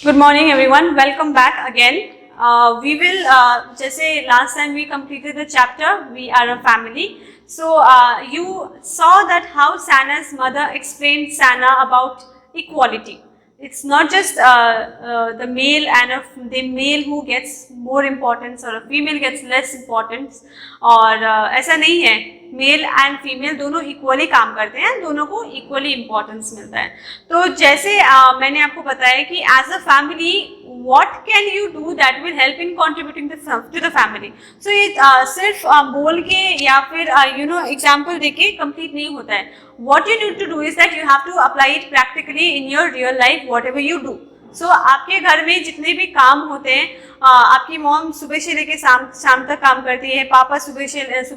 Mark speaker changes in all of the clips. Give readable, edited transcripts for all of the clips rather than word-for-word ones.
Speaker 1: Good morning, everyone. Welcome back again. We will, जैसे last time we completed the chapter, we are a family. So you saw that how Sana's mother explained Sana about equality. It's not just the male and the male who gets more importance or a female gets less importance. और ऐसा नहीं है, male and female दोनों equally काम करते हैं, दोनों को इक्वली इम्पोर्टेंस मिलता है. तो जैसे मैंने आपको बताया कि as a family what can you do that will help in contributing to the family. So ये सिर्फ बोल के या फिर एग्जाम्पल देके कंप्लीट नहीं होता है. What you need to do is that you have to apply it practically in your real life whatever you do. So आपके घर में जितने भी काम होते हैं, आपकी मॉम सुबह से लेके शाम तक काम करती है, पापा सुबह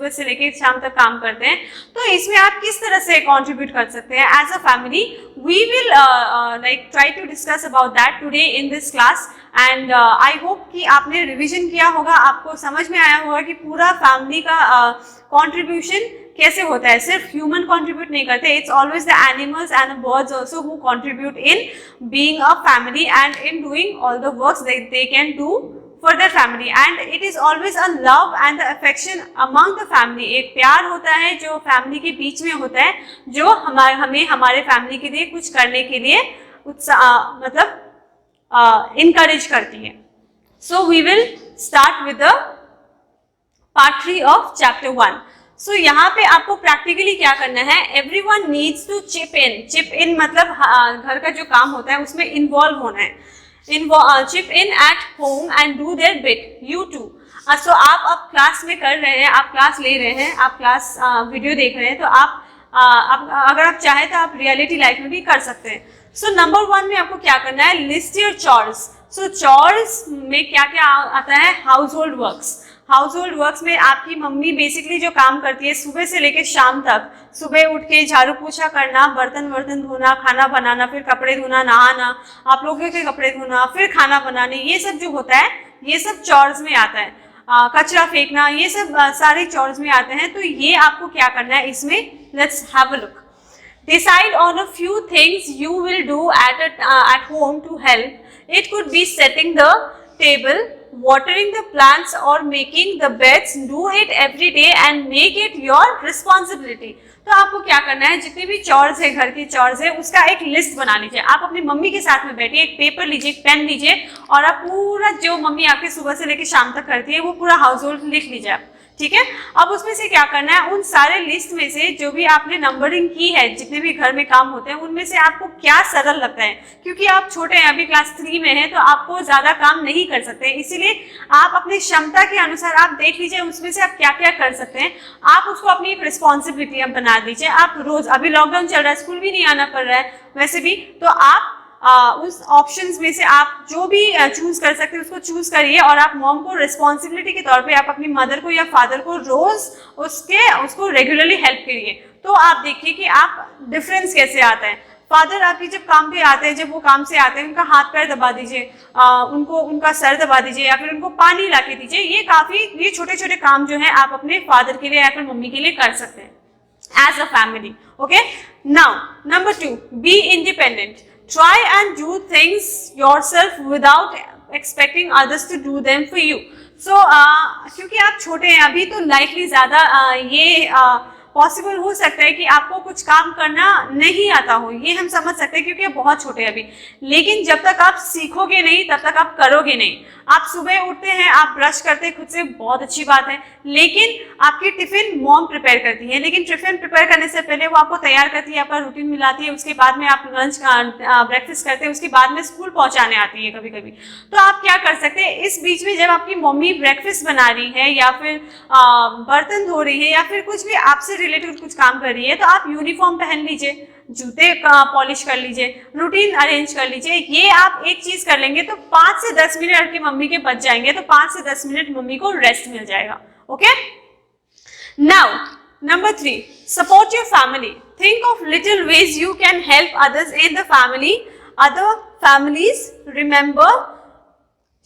Speaker 1: से लेके शाम तक काम करते हैं, तो इसमें आप किस तरह से कंट्रीब्यूट कर सकते हैं as a family. We will like try to discuss about that today in this class. And I hope कि आपने रिविजन किया होगा, आपको समझ में आया होगा कि पूरा फैमिली का कंट्रीब्यूशन कैसे होता है. सिर्फ ह्यूमन कंट्रीब्यूट नहीं करते, it's always the animals and the birds also who contribute in being a family and in doing all the works that they can do for their family. And it is always a love and the affection among the family. एक प्यार होता है जो family के बीच में होता है, जो हमें हमारे फैमिली के लिए कुछ करने के लिए encourage करती है. So we will start with the part 3 of chapter 1. So यहाँ पे आपको प्रैक्टिकली क्या करना है, everyone needs to chip in. Chip in मतलब घर का जो काम होता है उसमें इन्वॉल्व होना है. Chip in at home and do their bit. You too. So आप अब क्लास में कर रहे हैं, आप क्लास ले रहे हैं, आप क्लास वीडियो देख रहे हैं, तो आप अगर आप चाहें तो आप रियलिटी लाइफ में भी कर सकते हैं. सो नंबर 1 में आपको क्या करना है, लिस्ट योर चॉर्स. सो चॉर्स में क्या क्या आता है, house hold works. House hold works में आपकी मम्मी बेसिकली जो काम करती है सुबह से लेकर शाम तक, सुबह उठ के झाड़ू पोछा करना, बर्तन धोना, खाना बनाना, फिर कपड़े धोना, नहाना, आप लोगों के कपड़े धोना, फिर खाना बनाने, ये सब जो होता है ये सब चॉर्स में आता है. कचरा फेंकना, ये सब सारे चॉर्स में आते हैं. तो ये आपको क्या करना है इसमें, let's have a look. Decide on a few things you will do at home to help. It could be setting the table, watering the plants or making the beds. Do it every day and make it your responsibility. तो आपको क्या करना है, जितने भी चॉर्स है, घर के चॉर्स है, उसका एक लिस्ट बना लीजिए. आप अपनी मम्मी के साथ में बैठिए, एक पेपर लीजिए, एक पेन लीजिए और आप पूरा जो मम्मी आपके सुबह से लेकर शाम तक करती है वो पूरा हाउस होल्ड लिख लीजिए आप. ठीक है. अब उसमें से क्या करना है, उन सारे लिस्ट में से जो भी आपने नंबरिंग की है, जितने भी घर में काम होते हैं, उनमें से आपको क्या सरल लगता है. क्योंकि आप छोटे हैं, अभी क्लास 3 में हैं, तो आपको ज्यादा काम नहीं कर सकते, इसीलिए आप अपनी क्षमता के अनुसार आप देख लीजिए उसमें से आप क्या क्या कर सकते हैं. आप उसको अपनी एक रिस्पॉन्सिबिलिटी आप बना दीजिए. आप रोज, अभी लॉकडाउन चल रहा है, स्कूल भी नहीं आना पड़ रहा है वैसे भी, तो आप उस ऑप्शंस में से आप जो भी चूज कर सकते हैं उसको चूज करिए और आप मॉम को रिस्पॉन्सिबिलिटी के तौर पे आप अपनी मदर को या फादर को रोज उसको रेगुलरली हेल्प करिए. तो आप देखिए कि आप डिफरेंस कैसे आता है. फादर आपकी जब काम पे आते हैं, जब वो काम से आते हैं, उनका हाथ पैर दबा दीजिए, उनका सर दबा दीजिए या फिर उनको पानी ला के दीजिए. ये छोटे छोटे काम जो है आप अपने फादर के लिए या फिर मम्मी के लिए कर सकते हैं as a family. Okay. Now number 2, be independent. Try and do things yourself without expecting others to do them for you. So क्योंकि आप छोटे हैं अभी, तो लाइकली ज़्यादा ये पॉसिबल हो सकता है कि आपको कुछ काम करना नहीं आता हो, ये हम समझ सकते हैं क्योंकि आप बहुत छोटे हैं अभी. लेकिन जब तक आप सीखोगे नहीं तब तक आप करोगे नहीं. आप सुबह उठते हैं, आप ब्रश करते हैं खुद से, बहुत अच्छी बात है, लेकिन आपकी टिफिन मॉम प्रिपेयर करती है. लेकिन टिफिन प्रिपेयर करने से पहले वो आपको तैयार करती है, आपका रूटीन मिलाती है, उसके बाद में आप लंच ब्रेकफास्ट करते हैं, उसके बाद में स्कूल पहुंचाने आती है कभी कभी. तो आप क्या कर सकते हैं, इस बीच में जब आपकी मम्मी ब्रेकफास्ट बना रही है या फिर बर्तन धो रही है या फिर कुछ भी आपसे रिलेटेड कुछ काम कर रही है, तो आप यूनिफॉर्म पहन लीजिए, जूते पॉलिश कर लीजिए, रूटीन अरेंज कर लीजिए. ये आप एक चीज कर लेंगे तो 5 से 10 मिनट आपकी मम्मी के बच जाएंगे, तो 5 से 10 मिनट मम्मी को रेस्ट मिल जाएगा. Okay. Now number 3, support your family. Think of little ways you can help others in the family. Other families remember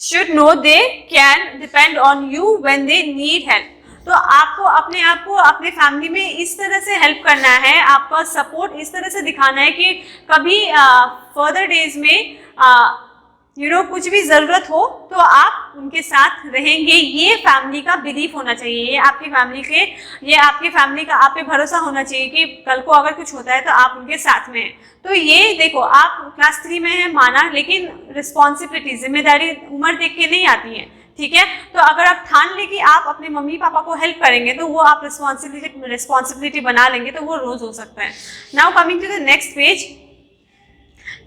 Speaker 1: should know they can depend on you when they need help. तो आपको अपने आप को अपने family में इस तरह से हेल्प करना है, आपका सपोर्ट इस तरह से दिखाना है कि कभी फर्दर डेज में कुछ भी जरूरत हो तो आप उनके साथ रहेंगे, ये फैमिली का बिलीफ होना चाहिए, ये आपकी फैमिली का आप पे भरोसा होना चाहिए कि कल को अगर कुछ होता है तो आप उनके साथ में हैं। तो ये देखो, आप क्लास 3 में है माना, लेकिन रिस्पॉन्सिबिलिटी, जिम्मेदारी उम्र देख के नहीं आती है, ठीक है। तो अगर आप ठान ले कि आप अपने मम्मी पापा को हेल्प करेंगे तो वो आप रिस्पॉन्सिबिलिटी बना लेंगे, तो वो रोज हो सकता है। Now coming to the next page,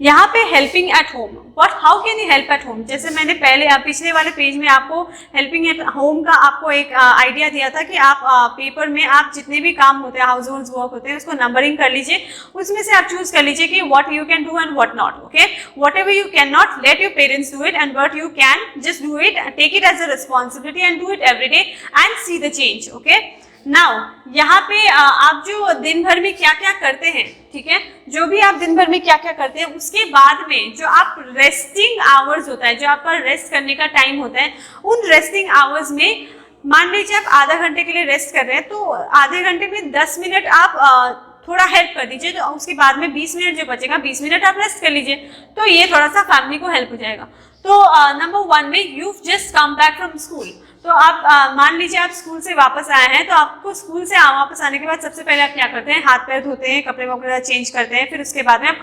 Speaker 1: यहाँ पे helping at home, how can you help at home. जैसे मैंने पिछले वाले पेज में आपको हेल्पिंग एट होम का आपको एक आइडिया दिया था कि आप पेपर में आप जितने भी काम होते हैं, हाउस होल्ड वर्क होते हैं, उसको नंबरिंग कर लीजिए, उसमें से आप चूज कर लीजिए कि what you can do and what not. Okay, whatever you can not, let your parents do it, and what you can, just do it, take it as a responsibility and do it every day and see the change. Okay, now यहाँ पे आप जो दिन भर में क्या क्या करते हैं, ठीक है, जो भी आप दिन भर में क्या क्या करते हैं, उसके बाद में जो आप रेस्टिंग आवर्स होता है, जो आपका रेस्ट करने का टाइम होता है, उन रेस्टिंग आवर्स में मान लीजिए आप आधा घंटे के लिए रेस्ट कर रहे हैं, तो आधे घंटे में 10 मिनट आप थोड़ा हेल्प कर दीजिए, तो उसके बाद में 20 मिनट जो बचेगा 20 मिनट आप रेस्ट कर लीजिए, तो ये थोड़ा सा फैमिली को हेल्प हो जाएगा। तो नंबर 1 में, you just come back from school, तो आप मान लीजिए आप स्कूल से वापस आए हैं, तो आपको स्कूल से वापस आने के बाद सबसे पहले आप क्या करते हैं, हाथ पैर धोते हैं, कपड़े वगैरह चेंज करते हैं, फिर उसके बाद में आप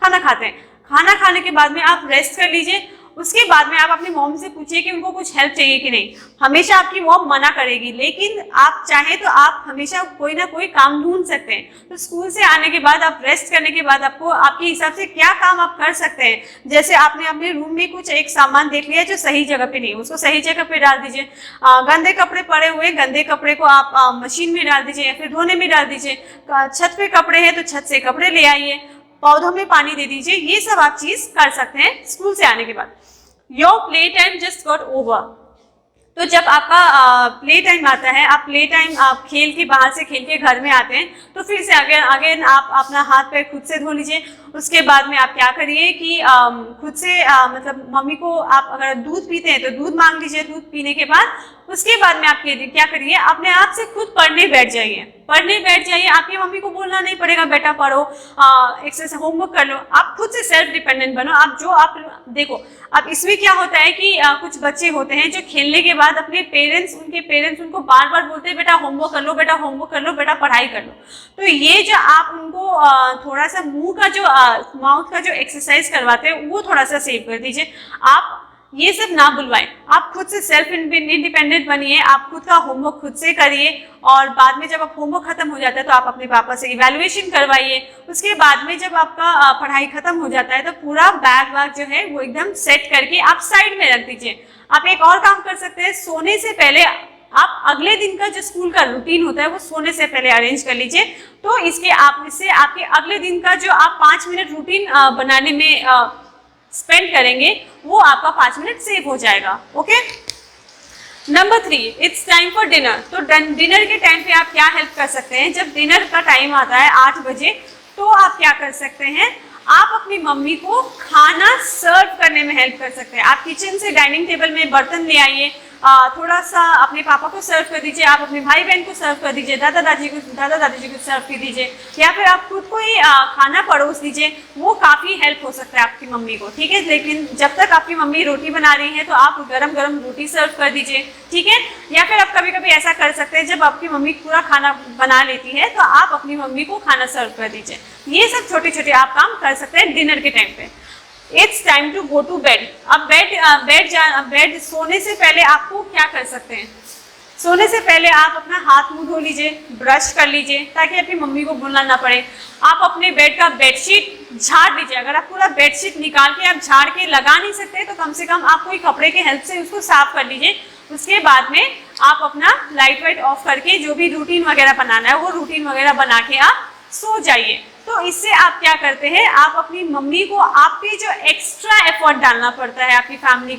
Speaker 1: खाना खाते हैं। खाना खाने के बाद में आप रेस्ट कर लीजिए, उसके बाद में आप अपनी मॉम से पूछिए कि उनको कुछ हेल्प चाहिए कि नहीं। हमेशा आपकी मॉम मना करेगी, लेकिन आप चाहे तो आप हमेशा कोई ना कोई काम ढूंढ सकते हैं। तो स्कूल से आने के बाद आप रेस्ट करने के बाद आपको आपके हिसाब से क्या काम आप कर सकते हैं, जैसे आपने अपने रूम में कुछ एक सामान देख लिया जो सही जगह पे नहीं, उसको सही जगह पे डाल दीजिए। गंदे कपड़े पड़े हुए, गंदे कपड़े को आप मशीन में डाल दीजिए या फिर धोने में डाल दीजिए। छत पे कपड़े हैं तो छत से कपड़े ले आइए, पौधों में पानी दे दीजिए, ये सब आप चीज कर सकते हैं स्कूल से आने के बाद। Your play time just got over, तो जब आपका प्ले टाइम आता है, आप प्ले टाइम आप खेल के बाहर से खेल के घर में आते हैं, तो फिर से अगेन आप अपना हाथ पैर खुद से धो लीजिए। उसके बाद में आप क्या करिए कि खुद से मतलब मम्मी को आप अगर दूध पीते हैं तो दूध मांग लीजिए। दूध पीने के बाद उसके बाद में आप क्या करिए, अपने आप से खुद पढ़ने बैठ जाइए। आपकी मम्मी को बोलना नहीं पड़ेगा बेटा पढ़ो, एक्सरसाइज होमवर्क कर लो, आप खुद से सेल्फ डिपेंडेंट बनो। आप देखो, अब इसमें क्या होता है कि कुछ बच्चे होते हैं जो खेलने के बाद उनके पेरेंट्स उनको बार बार बोलते हैं बेटा होमवर्क कर लो, बेटा होमवर्क कर लो, बेटा पढ़ाई कर लो। तो ये जो आप उनको थोड़ा सा मुंह का जो माउथ का जो एक्सरसाइज करवाते हैं वो थोड़ा सा सेव कर दीजिए। आप ये सब ना बुलवाएं, आप खुद से सेल्फ इंडिपेंडेंट बनिए, आप खुद का होमवर्क खुद से करिए, और बाद में जब आप होमवर्क खत्म हो जाता है तो आप अपने पापा से इवैल्यूएशन करवाइए। उसके बाद में जब आपका पढ़ाई खत्म हो जाता है तो पूरा बैग वैग जो है वो एकदम सेट करके आप साइड में रख दीजिए। आप एक और काम कर सकते हैं, सोने से पहले आप अगले दिन का जो स्कूल का रूटीन होता है वो सोने से पहले अरेंज कर लीजिए। तो इससे आपके अगले दिन का जो आप 5 मिनट रूटीन बनाने में स्पेंड करेंगे वो आपका 5 मिनट सेव हो जाएगा। Okay, number 3, it's time for dinner. तो डिनर के टाइम पे आप क्या हेल्प कर सकते हैं, जब डिनर का टाइम आता है 8 बजे, तो आप क्या कर सकते हैं, आप अपनी मम्मी को खाना सर्व करने में हेल्प कर सकते हैं। आप किचन से डाइनिंग टेबल में बर्तन ले आइए, थोड़ा सा अपने पापा को सर्व कर दीजिए, आप अपने भाई बहन को सर्व कर दीजिए, दादा दादी जी को सर्व कर दीजिए, या फिर आप खुद को ही खाना परोस दीजिए। वो काफ़ी हेल्प हो सकता है आपकी मम्मी को, ठीक है। लेकिन जब तक आपकी मम्मी रोटी बना रही है तो आप गरम गरम रोटी सर्व कर दीजिए, ठीक है। या फिर आप कभी कभी ऐसा कर सकते हैं, जब आपकी मम्मी पूरा खाना बना लेती है तो आप अपनी मम्मी को खाना सर्व कर दीजिए। ये सब छोटे छोटे आप काम कर सकते हैं डिनर के टाइम पे। It's time to go to bed. अब बेड सोने से पहले आपको क्या कर सकते हैं, सोने से पहले आप अपना हाथ मुंह धो लीजिए, ब्रश कर लीजिए, ताकि आपकी मम्मी को बोलना ना पड़े। आप अपने बेड का बेडशीट झाड़ लीजिए। अगर आप पूरा बेडशीट निकाल के आप झाड़ के लगा नहीं सकते तो कम से कम आप कोई कपड़े के हेल्प से उसको साफ कर लीजिए। उसके बाद में आप अपना लाइट वाइट ऑफ करके जो भी रूटीन वगैरह बनाना है वो रूटीन वगैरह बना के आप सो जाइए। तो इससे आप क्या करते हैं, आप अपनी मम्मी को आप पे जो एक्स्ट्रा एफर्ट डालना पड़ता है आपकी फैमिली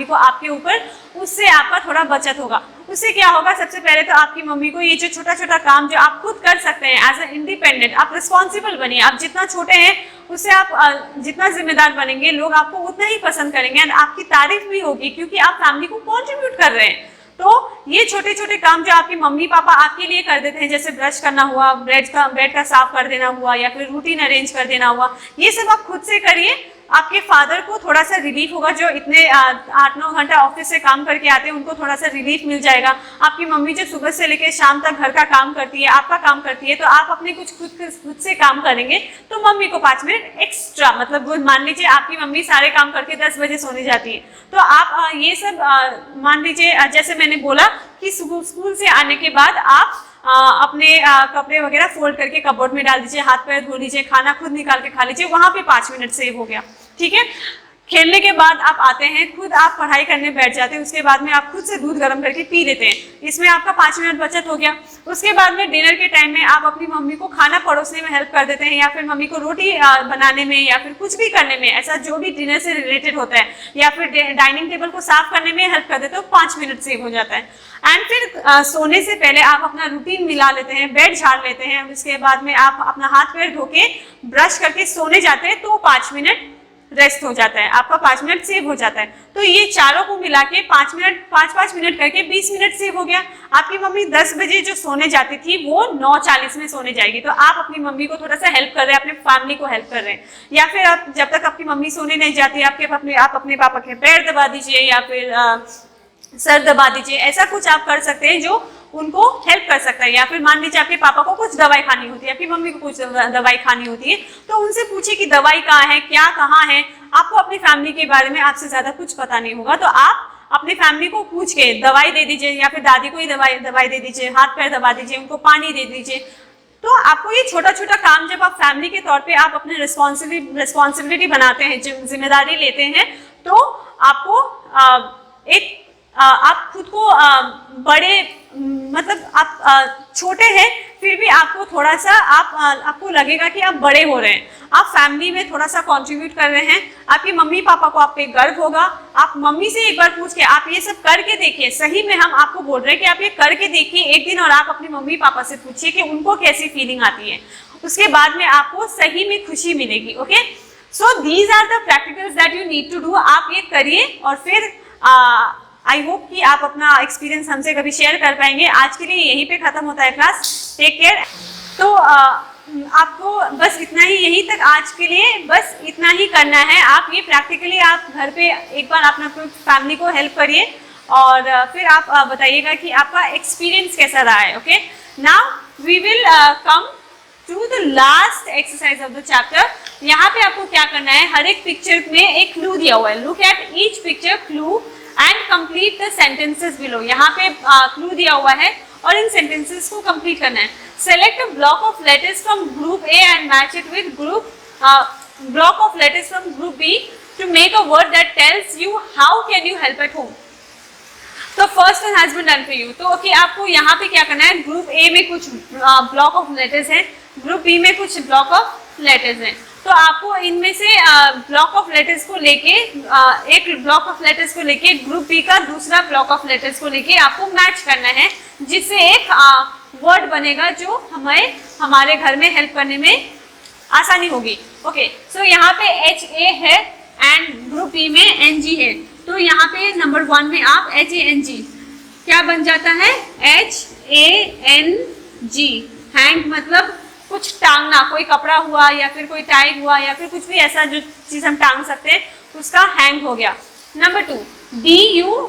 Speaker 1: को आपके ऊपर, उससे आपका थोड़ा बचत होगा। उससे क्या होगा, सबसे पहले तो आपकी मम्मी को ये जो छोटा छोटा काम जो आप खुद कर सकते हैं एज ए इंडिपेंडेंट, आप रिस्पॉन्सिबल बनिए। आप जितना छोटे हैं उससे आप जितना जिम्मेदार बनेंगे, लोग आपको उतना ही पसंद करेंगे एंड आपकी तारीफ भी होगी, क्योंकि आप फैमिली को कॉन्ट्रीब्यूट कर रहे हैं। तो ये छोटे छोटे काम जो आपके मम्मी पापा आपके लिए कर देते हैं, जैसे ब्रश करना हुआ, बेड का साफ कर देना हुआ, या फिर रूटीन अरेंज कर देना हुआ, ये सब आप खुद से करिए। आपके फादर को थोड़ा सा रिलीफ होगा, जो इतने 8-9 घंटा ऑफिस से काम करके आते हैं उनको थोड़ा सा रिलीफ मिल जाएगा। आपकी मम्मी जो सुबह से लेकर शाम तक घर का काम करती है, आपका काम करती है, तो आप अपने कुछ खुद से काम करेंगे तो मम्मी को 5 मिनट एक्स्ट्रा, मतलब वो मान लीजिए आपकी मम्मी सारे काम करके 10 बजे सोने जाती है, तो आप ये सब मान लीजिए जैसे मैंने बोला कि स्कूल से आने के बाद आप अपने कपड़े वगैरह फोल्ड करके कपबोर्ड में डाल दीजिए, हाथ पैर धो लीजिए, खाना खुद निकाल के खा लीजिए, वहां पे 5 मिनट सेव हो गया। ठीक है, खेलने के बाद आप आते हैं, खुद आप पढ़ाई करने बैठ जाते हैं, उसके बाद में आप खुद से दूध गर्म करके पी लेते हैं, इसमें आपका 5 मिनट बचत हो गया। उसके बाद में डिनर के टाइम में आप अपनी मम्मी को खाना परोसने में हेल्प कर देते हैं, या फिर मम्मी को रोटी बनाने में, या फिर कुछ भी करने में, ऐसा जो भी डिनर से रिलेटेड होता है, या फिर डाइनिंग टेबल को साफ करने में हेल्प कर देते हो, 5 मिनट सेव हो जाता है। एंड फिर सोने से पहले आप अपना रूटीन मिला लेते हैं, बेड झाड़ लेते हैं, उसके बाद में आप अपना हाथ पैर धो के ब्रश करके सोने जाते हैं, तो 5 मिनट रेस्ट हो जाता है, आपका 5 मिनट सेव हो जाता है। तो ये चारों को मिला के 5 मिनट करके 20 मिनट सेव हो गया। आपकी मम्मी 10 बजे जो सोने जाती थी वो 9:40 में सोने जाएगी, तो आप अपनी मम्मी को थोड़ा सा हेल्प कर रहे हैं, अपने फैमिली को हेल्प कर रहे हैं। या फिर आप जब तक आपकी मम्मी सोने नहीं जाती, आप अपने पापा के पैर दबा दीजिए, या फिर सर दबा दीजिए, ऐसा कुछ आप कर सकते हैं जो उनको हेल्प कर सकता है। या फिर मान लीजिए आपके पापा को कुछ दवाई खानी होती है, आपकी मम्मी को कुछ दवाई खानी होती है, तो उनसे पूछिए कि दवाई कहाँ है, क्या कहाँ है। आपको अपनी फैमिली के बारे में आपसे ज्यादा कुछ पता नहीं होगा, तो आप अपनी फैमिली को पूछ के दवाई दे दीजिए, या फिर दादी को ही दवाई दे दीजिए, हाथ पैर दबा दीजिए, उनको पानी दे दीजिए। तो आपको ये छोटा छोटा काम जब आप फैमिली के तौर पे आप अपने रिस्पॉन्सिबिलिटी बनाते हैं, जिम्मेदारी लेते हैं, तो आपको आप खुद को बड़े, मतलब आप छोटे हैं फिर भी आपको थोड़ा सा आपको लगेगा कि आप बड़े हो रहे हैं, आप फैमिली में थोड़ा सा कंट्रीब्यूट कर रहे हैं। आपकी मम्मी पापा को आप पे गर्व होगा। आप मम्मी से एक बार पूछ के आप ये सब करके देखिए, सही में हम आपको बोल रहे हैं कि आप ये करके देखिए एक दिन, और आप अपनी मम्मी पापा से पूछिए कि उनको कैसी फीलिंग आती है, उसके बाद में आपको सही में खुशी मिलेगी। Okay, so these are the practicals that you need to do. आप ये करिए और फिर आई होप कि आप अपना एक्सपीरियंस हमसे कभी शेयर कर पाएंगे। आज के लिए यहीं पे खत्म होता है क्लास, टेक केयर। तो आपको बस इतना ही, यहीं तक आज के लिए बस इतना ही करना है। आप ये प्रैक्टिकली आप घर पे एक बार अपना फैमिली को हेल्प करिए, और फिर आप बताइएगा कि आपका एक्सपीरियंस कैसा रहा है। Okay, now we will come to the last exercise of the chapter. यहाँ पे आपको क्या करना है, हर एक पिक्चर में एक क्लू दिया हुआ है, look at each picture clue and complete the sentences below. यहाँ पे क्लू दिया हुआ है और इन सेंटेंसेस को कंप्लीट करना है। Select a block of letters from group A and match it with block of letters from group B to make a word that tells you how can you help at home. तो first one has been done for you. तो okay, आपको यहाँ पे क्या करना है, group A में कुछ ब्लॉक ऑफ लेटर्स हैं, ग्रुप बी में कुछ ब्लॉक ऑफ लेटर्स हैं। तो आपको इनमें से ब्लॉक ऑफ लेटर्स को लेके एक ब्लॉक ऑफ लेटर्स को लेके ग्रुप बी का दूसरा ब्लॉक ऑफ लेटर्स को लेके आपको मैच करना है, जिससे एक वर्ड बनेगा जो हमारे घर में हेल्प करने में आसानी होगी। ओके, सो यहाँ पे HA है एंड ग्रुप बी में NG है, तो यहाँ पे नंबर 1 में आप HANG क्या बन जाता है, HANG। हैंग मतलब कुछ टांगना, कोई कपड़ा हुआ या फिर कोई टाई हुआ या फिर कुछ भी ऐसा जो चीज हम टांग सकते हैं, उसका हैंग हो गया। नंबर 2 DUST,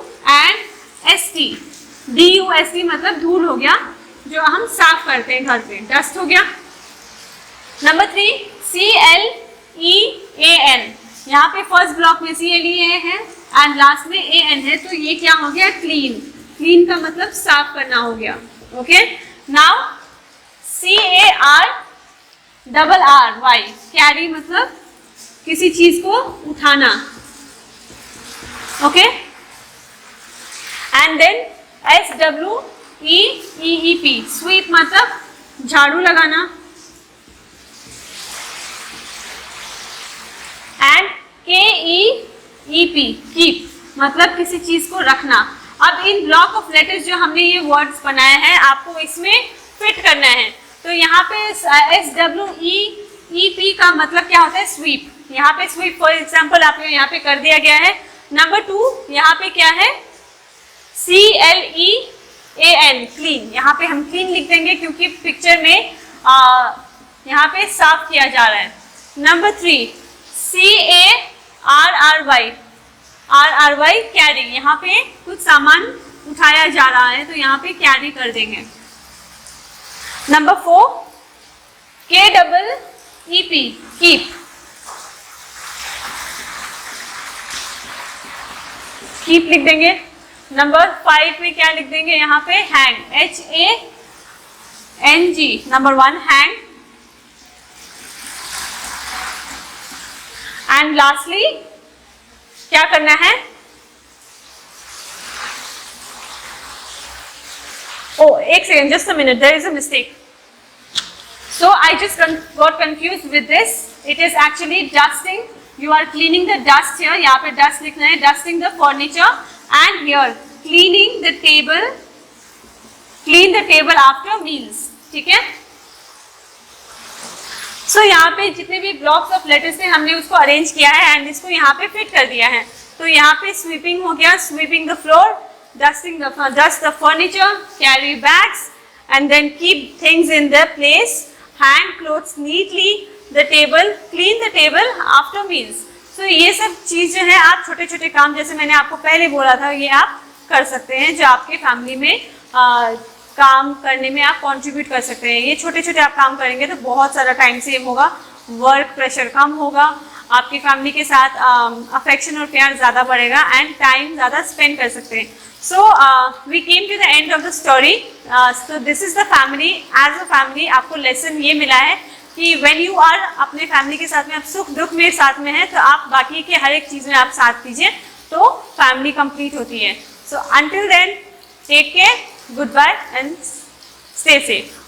Speaker 1: DUST मतलब धूल हो गया, जो हम साफ करते हैं घर पे, डस्ट हो गया। नंबर 3 CLEAN, यहाँ पे फर्स्ट ब्लॉक में CLEAN है एंड लास्ट में AN है, तो ये क्या हो गया, क्लीन। क्लीन का मतलब साफ करना हो गया। ओके, नाउ CARRY, कैरी मतलब किसी चीज को उठाना। Okay, and then SWEEP, sweep मतलब झाड़ू लगाना। एंड KEEP, कीप मतलब किसी चीज को रखना। अब इन ब्लॉक ऑफ लेटर्स जो हमने ये वर्ड्स बनाए हैं, आपको इसमें फिट करना है। तो यहाँ पे SWEEP का मतलब क्या होता है, स्वीप। यहाँ पे स्वीप फॉर एग्जाम्पल आपको यहाँ पे कर दिया गया है। नंबर 2 यहाँ पे क्या है, CLEAN, क्लीन। यहाँ पे हम क्लीन लिख देंगे क्योंकि पिक्चर में यहाँ पे साफ किया जा रहा है। नंबर 3 CARRY, RRY कैरी, यहाँ पे कुछ सामान उठाया जा रहा है तो यहाँ पे कैरी कर देंगे। नंबर 4 KEEP कीप, कीप लिख देंगे। नंबर 5 में क्या लिख देंगे यहाँ पे hang, HANG, number 1 hang. And lastly क्या करना है, एक second, just a minute, there is a mistake. So I just got confused with this. It is actually dusting. You are cleaning the dust here. यहाँ पे dust लिखना है, dusting the furniture, and here cleaning the table. Clean the table after meals. ठीक है? So यहाँ पे जितने भी blocks of letters थे हमने उसको arrange किया है and इसको यहाँ पे fit कर दिया है। तो यहाँ पे sweeping हो गया, sweeping the floor, dust the furniture, carry bags, and then keep things in their place. Hang clothes neatly, the table, clean the table after meals. So ये सब चीज़ जो है आप छोटे छोटे काम, जैसे मैंने आपको पहले बोला था, ये आप कर सकते हैं जो आपके फैमिली में काम करने में आप कंट्रीब्यूट कर सकते हैं। ये छोटे छोटे आप काम करेंगे तो बहुत सारा टाइम सेव होगा, वर्क प्रेशर कम होगा, आपकी फैमिली के साथ अफेक्शन और प्यार ज़्यादा बढ़ेगा एंड टाइम ज़्यादा स्पेंड कर सकते हैं। So we came to the end of the story. So this is the family. As a family, आपको लेसन ये मिला है कि when you are अपने फैमिली के साथ में, आप सुख दुख में साथ में हैं, तो आप बाकी के हर एक चीज़ में आप साथ दीजिए तो फैमिली कंप्लीट होती है। So until then, take care, goodbye and stay safe.